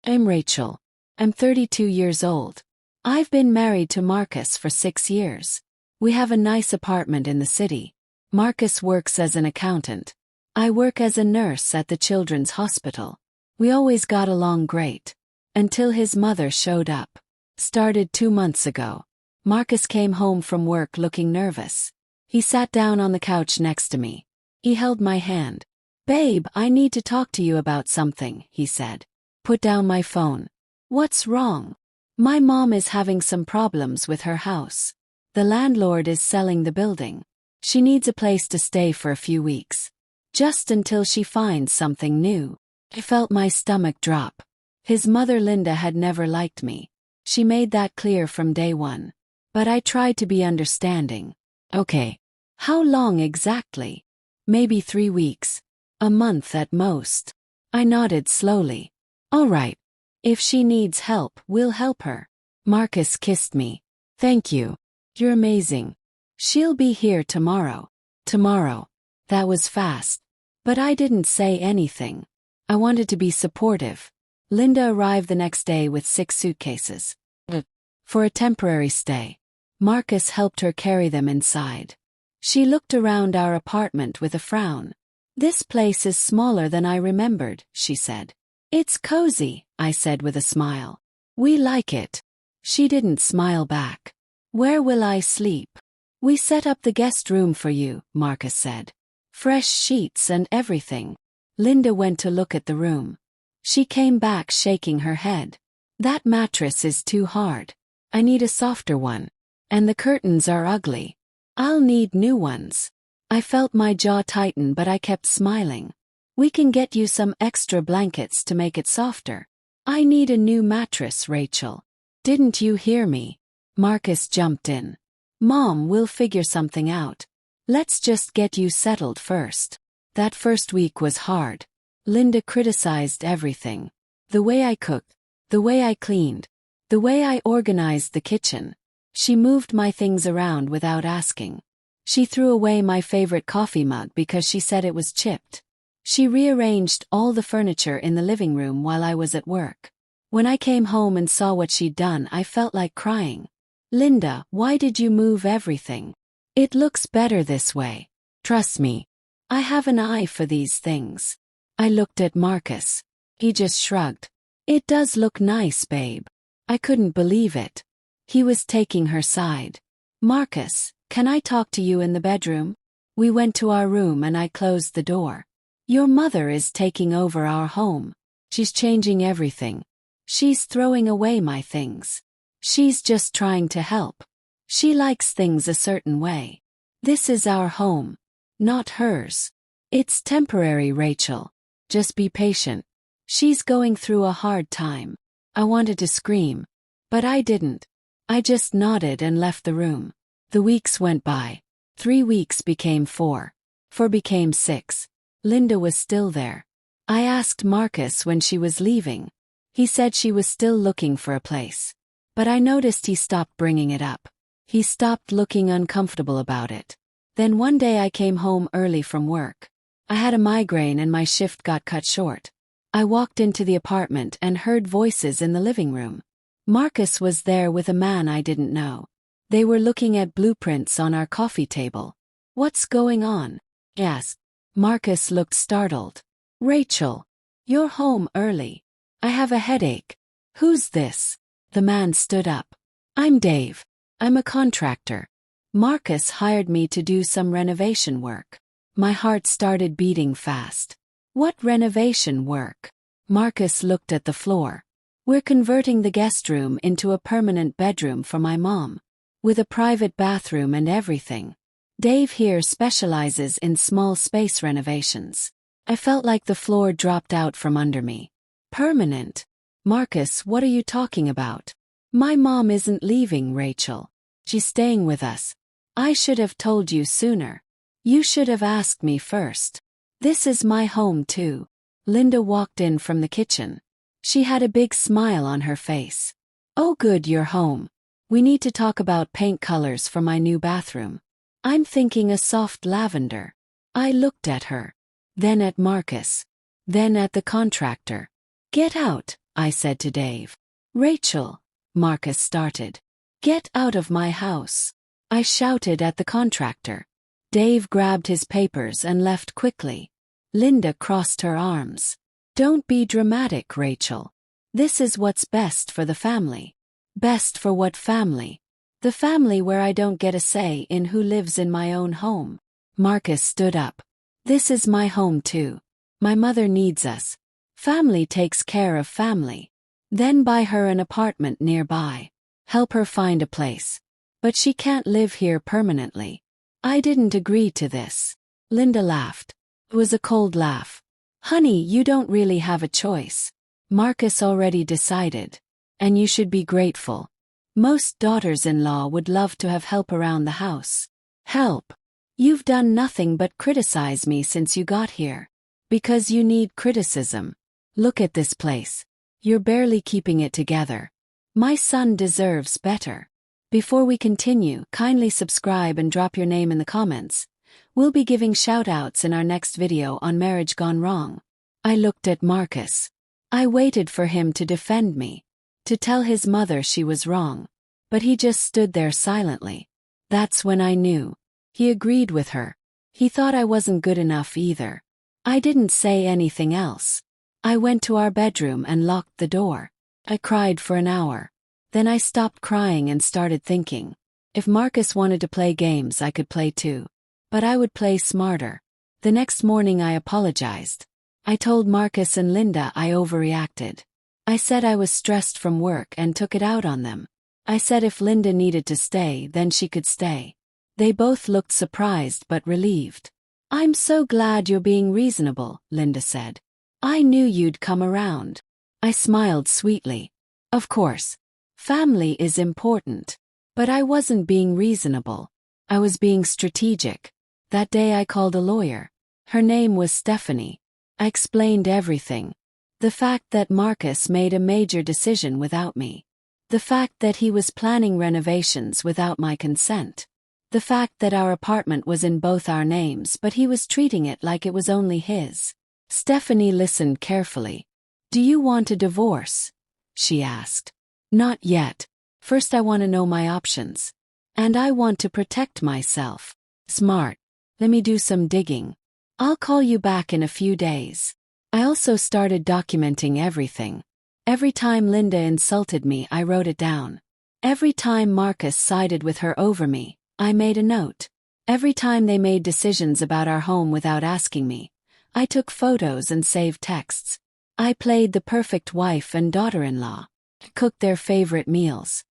I'm Rachel. I'm 32 years old. I've been married to Marcus for 6 years. We have a nice apartment in the city. Marcus works as an accountant. I work as a nurse at the children's hospital. We always got along great. Until his mother showed up. Started 2 months ago. Marcus came home from work looking nervous. He sat down on the couch next to me. He held my hand. "Babe, I need to talk to you about something," he said. "Put down my phone." "What's wrong?" "My mom is having some problems with her house. The landlord is selling the building. She needs a place to stay for a few weeks. Just until she finds something new." I felt my stomach drop. His mother Linda had never liked me. She made that clear from day one. But I tried to be understanding. "Okay. How long exactly?" "Maybe 3 weeks. A month at most." I nodded slowly. "All right. If she needs help, we'll help her." Marcus kissed me. "Thank you. You're amazing. She'll be here tomorrow." Tomorrow. That was fast. But I didn't say anything. I wanted to be supportive. Linda arrived the next day with 6 suitcases. For a temporary stay. Marcus helped her carry them inside. She looked around our apartment with a frown. "This place is smaller than I remembered," she said. "It's cozy," I said with a smile. "We like it." She didn't smile back. "Where will I sleep?" "We set up the guest room for you," Marcus said. "Fresh sheets and everything." Linda went to look at the room. She came back shaking her head. "That mattress is too hard. I need a softer one. And the curtains are ugly. I'll need new ones." I felt my jaw tighten, but I kept smiling. "We can get you some extra blankets to make it softer." "I need a new mattress, Rachel." "Didn't you hear me?" Marcus jumped in. "Mom, we'll figure something out. Let's just get you settled first." That first week was hard. Linda criticized everything. The way I cooked, the way I cleaned, the way I organized the kitchen. She moved my things around without asking. She threw away my favorite coffee mug because she said it was chipped. She rearranged all the furniture in the living room while I was at work. When I came home and saw what she'd done, I felt like crying. "Linda, why did you move everything? It looks better this way. Trust me. I have an eye for these things." I looked at Marcus. He just shrugged. "It does look nice, babe." I couldn't believe it. He was taking her side. "Marcus, can I talk to you in the bedroom?" We went to our room and I closed the door. "Your mother is taking over our home. She's changing everything. She's throwing away my things. She's just trying to help. She likes things a certain way. This is our home, not hers. It's temporary, Rachel. Just be patient. She's going through a hard time." I wanted to scream, but I didn't. I just nodded and left the room. The weeks went by. 3 weeks became 4. 4 became 6. Linda was still there. I asked Marcus when she was leaving. He said she was still looking for a place. But I noticed he stopped bringing it up. He stopped looking uncomfortable about it. Then one day I came home early from work. I had a migraine and my shift got cut short. I walked into the apartment and heard voices in the living room. Marcus was there with a man I didn't know. They were looking at blueprints on our coffee table. "What's going on?" I asked. Marcus looked startled. "Rachel, you're home early. I have a headache." "Who's this?" The man stood up. "I'm Dave. I'm a contractor. Marcus hired me to do some renovation work." My heart started beating fast. "What renovation work?" Marcus looked at the floor. "We're converting the guest room into a permanent bedroom for my mom. With a private bathroom and everything. Dave here specializes in small space renovations." I felt like the floor dropped out from under me. "Permanent? Marcus, what are you talking about?" "My mom isn't leaving, Rachel. She's staying with us. I should have told you sooner. You should have asked me first. This is my home too." Linda walked in from the kitchen. She had a big smile on her face. "Oh good, you're home. We need to talk about paint colors for my new bathroom. I'm thinking a soft lavender." I looked at her. Then at Marcus. Then at the contractor. "Get out," I said to Dave. Rachel, Marcus started. Get out of my house, I shouted at the contractor. Dave grabbed his papers and left quickly. Linda crossed her arms. Don't be dramatic, Rachel. This is what's best for the family. Best for what family? The family where I don't get a say in who lives in my own home. Marcus stood up. This is my home too. My mother needs us. Family takes care of family. Then buy her an apartment nearby. Help her find a place. But she can't live here permanently. I didn't agree to this. Linda laughed. It was a cold laugh. Honey, you don't really have a choice. Marcus already decided. And you should be grateful. Most daughters-in-law would love to have help around the house. Help. You've done nothing but criticize me since you got here. Because you need criticism. Look at this place. You're barely keeping it together. My son deserves better. Before we continue, kindly subscribe and drop your name in the comments. We'll be giving shout-outs in our next video on Marriage Gone Wrong. I looked at Marcus. I waited for him to defend me. To tell his mother she was wrong. But he just stood there silently. That's when I knew. He agreed with her. He thought I wasn't good enough either. I didn't say anything else. I went to our bedroom and locked the door. I cried for an hour. Then I stopped crying and started thinking. If Marcus wanted to play games, I could play too. But I would play smarter. The next morning I apologized. I told Marcus and Linda I overreacted. I said I was stressed from work and took it out on them. I said if Linda needed to stay, then she could stay. They both looked surprised but relieved. I'm so glad you're being reasonable, Linda said. I knew you'd come around. I smiled sweetly. Of course. Family is important. But I wasn't being reasonable. I was being strategic. That day I called a lawyer. Her name was Stephanie. I explained everything. The fact that Marcus made a major decision without me. The fact that he was planning renovations without my consent. The fact that our apartment was in both our names but he was treating it like it was only his. Stephanie listened carefully. Do you want a divorce? She asked. Not yet. First I want to know my options. And I want to protect myself. Smart. Let me do some digging. I'll call you back in a few days. I also started documenting everything. Every time Linda insulted me, I wrote it down. Every time Marcus sided with her over me, I made a note. Every time they made decisions about our home without asking me, I took photos and saved texts. I played the perfect wife and daughter-in-law. Cooked their favorite meals.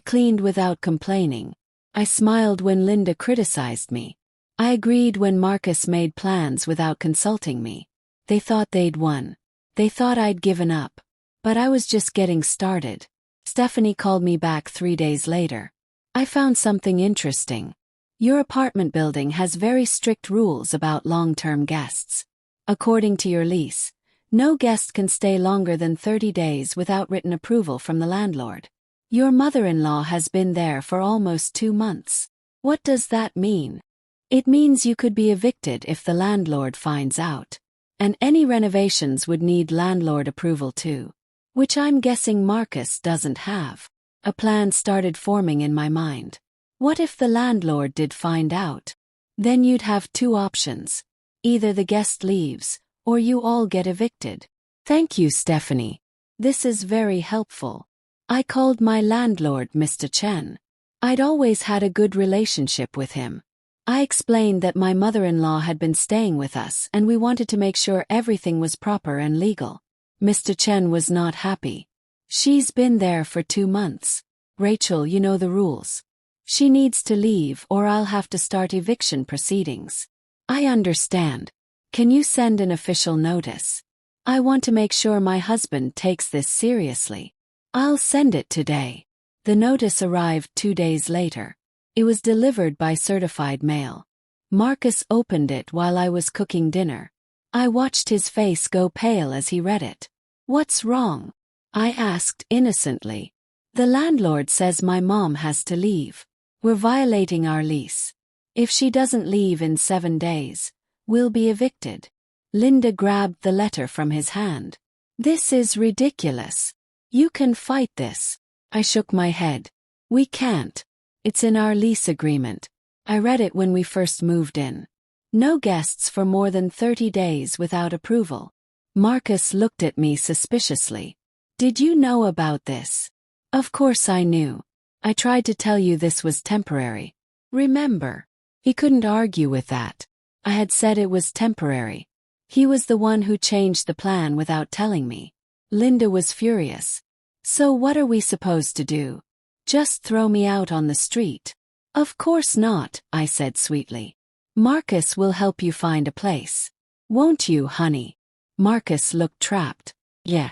Cleaned without complaining. I smiled when Linda criticized me. I agreed when Marcus made plans without consulting me. They thought they'd won. They thought I'd given up. But I was just getting started. Stephanie called me back 3 days later. I found something interesting. Your apartment building has very strict rules about long-term guests. According to your lease, no guest can stay longer than 30 days without written approval from the landlord. Your mother-in-law has been there for almost 2 months. What does that mean? It means you could be evicted if the landlord finds out. And any renovations would need landlord approval too. Which I'm guessing Marcus doesn't have. A plan started forming in my mind. What if the landlord did find out? Then you'd have 2 options. Either the guest leaves, or you all get evicted. Thank you, Stephanie. This is very helpful. I called my landlord Mr. Chen. I'd always had a good relationship with him. I explained that my mother-in-law had been staying with us and we wanted to make sure everything was proper and legal. Mr. Chen was not happy. She's been there for 2 months. Rachel, you know the rules. She needs to leave or I'll have to start eviction proceedings. I understand. Can you send an official notice? I want to make sure my husband takes this seriously. I'll send it today. The notice arrived 2 days later. It was delivered by certified mail. Marcus opened it while I was cooking dinner. I watched his face go pale as he read it. What's wrong? I asked innocently. The landlord says my mom has to leave. We're violating our lease. If she doesn't leave in 7 days, we'll be evicted. Linda grabbed the letter from his hand. This is ridiculous. You can fight this. I shook my head. We can't. It's in our lease agreement. I read it when we first moved in. No guests for more than 30 days without approval. Marcus looked at me suspiciously. Did you know about this? Of course I knew. I tried to tell you this was temporary. Remember? He couldn't argue with that. I had said it was temporary. He was the one who changed the plan without telling me. Linda was furious. So what are we supposed to do? Just throw me out on the street? Of course not, I said sweetly. Marcus will help you find a place. Won't you, honey? Marcus looked trapped. Yeah,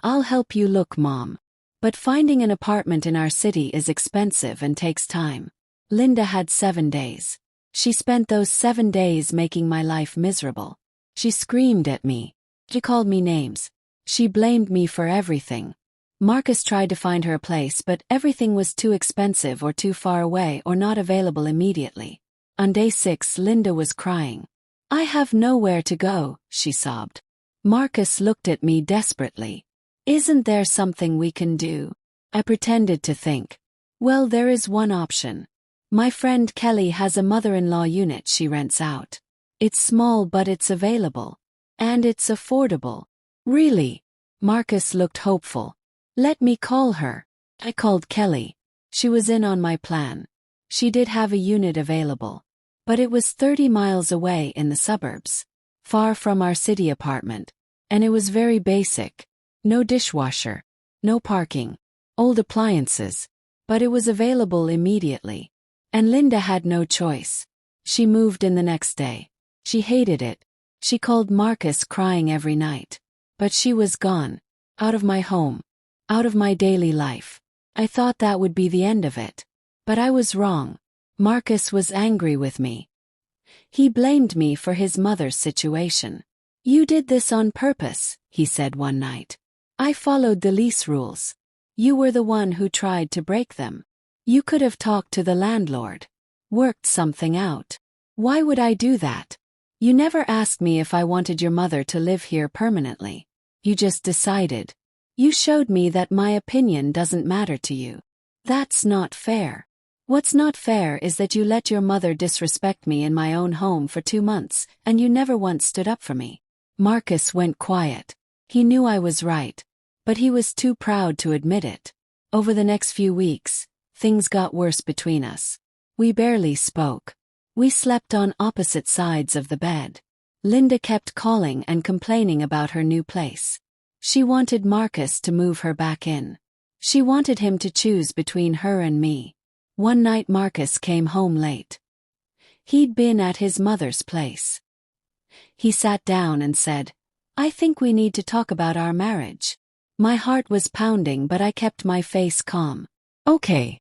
I'll help you look, Mom. But finding an apartment in our city is expensive and takes time. Linda had 7 days. She spent those 7 days making my life miserable. She screamed at me. She called me names. She blamed me for everything. Marcus tried to find her a place, but everything was too expensive or too far away or not available immediately. On day 6, Linda was crying. I have nowhere to go, she sobbed. Marcus looked at me desperately. Isn't there something we can do? I pretended to think. Well, there is one option. My friend Kelly has a mother-in-law unit she rents out. It's small but it's available. And it's affordable. Really? Marcus looked hopeful. Let me call her. I called Kelly. She was in on my plan. She did have a unit available. But it was 30 miles away in the suburbs. Far from our city apartment. And it was very basic. No dishwasher. No parking. Old appliances. But it was available immediately. And Linda had no choice. She moved in the next day. She hated it. She called Marcus crying every night. But she was gone. Out of my home. Out of my daily life. I thought that would be the end of it. But I was wrong. Marcus was angry with me. He blamed me for his mother's situation. You did this on purpose, he said one night. I followed the lease rules. You were the one who tried to break them. You could have talked to the landlord. Worked something out. Why would I do that? You never asked me if I wanted your mother to live here permanently. You just decided. You showed me that my opinion doesn't matter to you. That's not fair. What's not fair is that you let your mother disrespect me in my own home for 2 months, and you never once stood up for me. Marcus went quiet. He knew I was right. But he was too proud to admit it. Over the next few weeks, things got worse between us. We barely spoke. We slept on opposite sides of the bed. Linda kept calling and complaining about her new place. She wanted Marcus to move her back in. She wanted him to choose between her and me. One night Marcus came home late. He'd been at his mother's place. He sat down and said, I think we need to talk about our marriage. My heart was pounding, but I kept my face calm. Okay.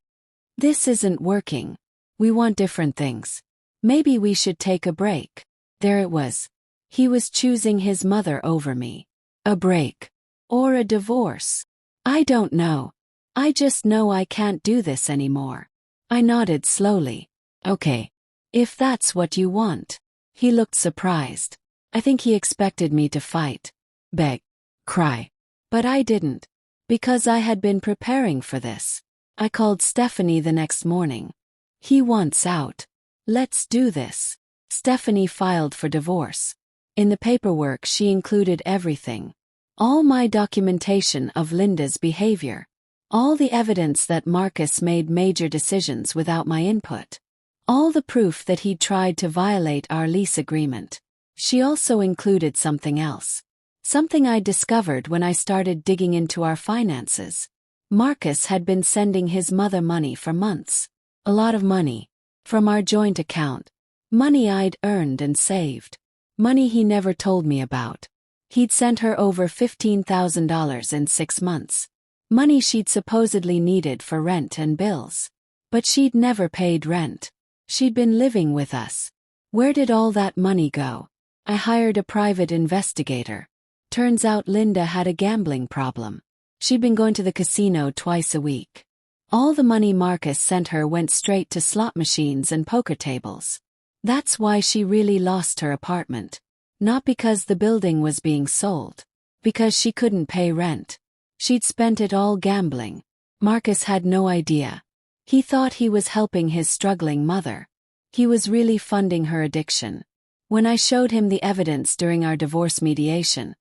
This isn't working. We want different things. Maybe we should take a break. There it was. He was choosing his mother over me. A break. Or a divorce. I don't know. I just know I can't do this anymore. I nodded slowly. Okay. If that's what you want. He looked surprised. I think he expected me to fight. Beg. Cry. But I didn't. Because I had been preparing for this. I called Stephanie the next morning. He wants out. Let's do this. Stephanie filed for divorce. In the paperwork she included everything. All my documentation of Linda's behavior. All the evidence that Marcus made major decisions without my input. All the proof that he'd tried to violate our lease agreement. She also included something else. Something I discovered when I started digging into our finances. Marcus had been sending his mother money for months. A lot of money. From our joint account. Money I'd earned and saved. Money he never told me about. He'd sent her over $15,000 in 6 months. Money she'd supposedly needed for rent and bills. But she'd never paid rent. She'd been living with us. Where did all that money go? I hired a private investigator. Turns out Linda had a gambling problem. She'd been going to the casino twice a week. All the money Marcus sent her went straight to slot machines and poker tables. That's why she really lost her apartment. Not because the building was being sold. Because she couldn't pay rent. She'd spent it all gambling. Marcus had no idea. He thought he was helping his struggling mother. He was really funding her addiction. When I showed him the evidence during our divorce mediation,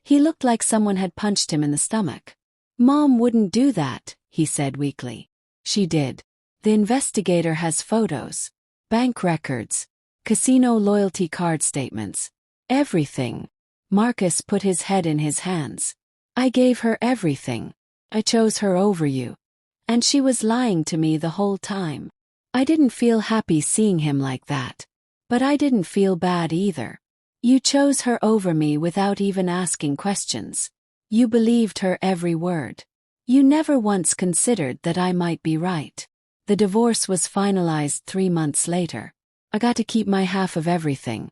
he looked like someone had punched him in the stomach. "Mom wouldn't do that," he said weakly. "She did. The investigator has photos, bank records, casino loyalty card statements, everything." Marcus put his head in his hands. "I gave her everything. I chose her over you. And she was lying to me the whole time." I didn't feel happy seeing him like that. But I didn't feel bad either. "You chose her over me without even asking questions. You believed her every word. You never once considered that I might be right." The divorce was finalized 3 months later. I got to keep my half of everything.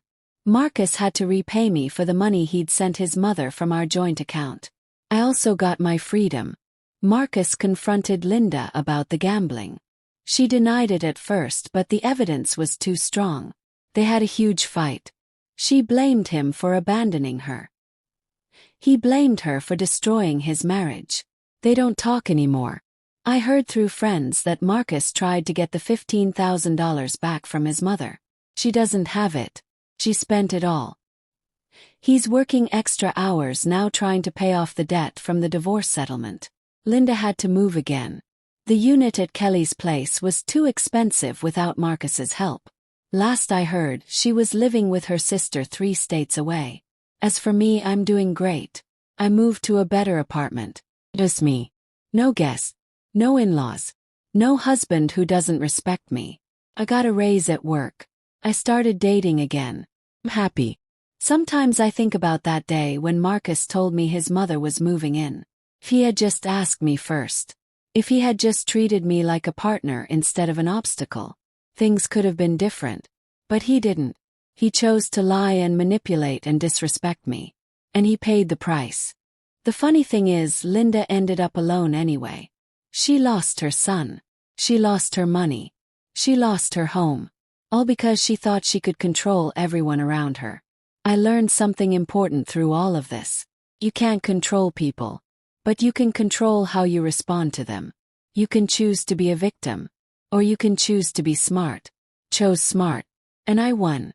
Marcus had to repay me for the money he'd sent his mother from our joint account. I also got my freedom. Marcus confronted Linda about the gambling. She denied it at first, but the evidence was too strong. They had a huge fight. She blamed him for abandoning her. He blamed her for destroying his marriage. They don't talk anymore. I heard through friends that Marcus tried to get the $15,000 back from his mother. She doesn't have it. She spent it all. He's working extra hours now trying to pay off the debt from the divorce settlement. Linda had to move again. The unit at Kelly's place was too expensive without Marcus's help. Last I heard, she was living with her sister 3 states away. As for me, I'm doing great. I moved to a better apartment. Just me. No guests. No in-laws. No husband who doesn't respect me. I got a raise at work. I started dating again. I'm happy. Sometimes I think about that day when Marcus told me his mother was moving in. If he had just asked me first. If he had just treated me like a partner instead of an obstacle, things could have been different. But he didn't. He chose to lie and manipulate and disrespect me. And he paid the price. The funny thing is, Linda ended up alone anyway. She lost her son. She lost her money. She lost her home. All because she thought she could control everyone around her. I learned something important through all of this. You can't control people. But you can control how you respond to them. You can choose to be a victim. Or you can choose to be smart. Chose smart. And I won.